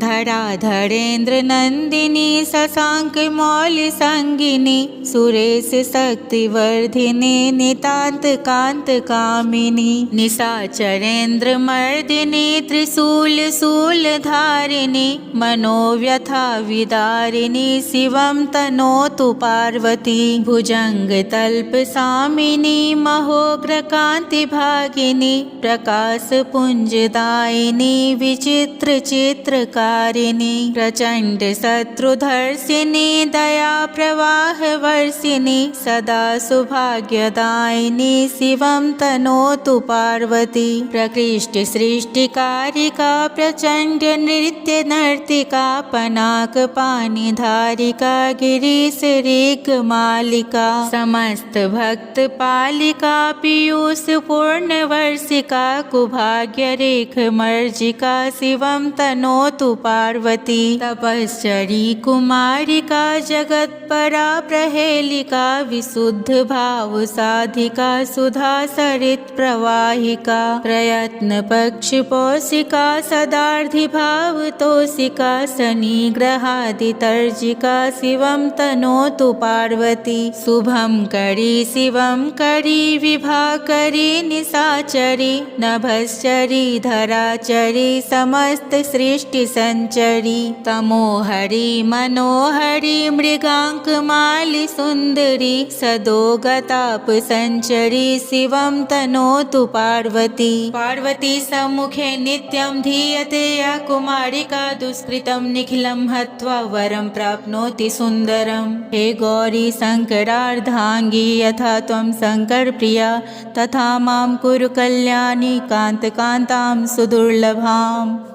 धराधरेन्द्र नंदिनी शशांक मौलि संगिनी सुरेश शक्तिवर्धिनी नितांत कांत कामिनी निशाचरेन्द्र मर्दिनी त्रिशूल शूल धारिणी मनोव्यथा विदारिणी शिवं तनोतु पार्वती भुजंग तल्प सामिनी महोग्र कांति भागिनी प्रकाश पुंजदायिनी विचित्र चित्रकारिणी प्रचंड शत्रुधर्षिणी दया प्रवाह वर्षिणी सदा सौभाग्यदायिनी शिवं तनोतु पार्वती प्रकृष्ट सृष्टिकारिका प्रचंड नृत्य नर्तिका पनाक पानी धारिका गिरीश ऋग मालिका समस्त भक्त पालिका पीयूष पूर्ण वर्षिका कुभाग्य रेख मर्जिका शिवं तनोतु पार्वती तपश्चरी कुमारिका जगत्परा प्रहेलिका विशुद्ध भाव साधिका सुधा सरित प्रवाहिका प्रयत्न पक्ष पोषिका सदार्धि भाव तोषिका शनि ग्रहादि तर्जिका शिवं तनोतु पार्वती शुभं करी शिवं करी विभाकरी निशाचरी नभश्चरी धराचरी समस्त सृष्टि संचरी तमोहरी मनोहरी मृगांक माली सुंदरी सदोगताप संचरी शिवं तनोतु पार्वती पार्वती सम्मुखे नित्यं धीयते या कुमारिका दुष्कृतं निखिलं हत्वा वरं प्राप्नोति सुंदरम् हे गौरी शंकरार्धांगी यथा त्वं शंकर प्रिया तथा मां कुरु कल्याणी कांत कांतां सुदुर्लभाम्।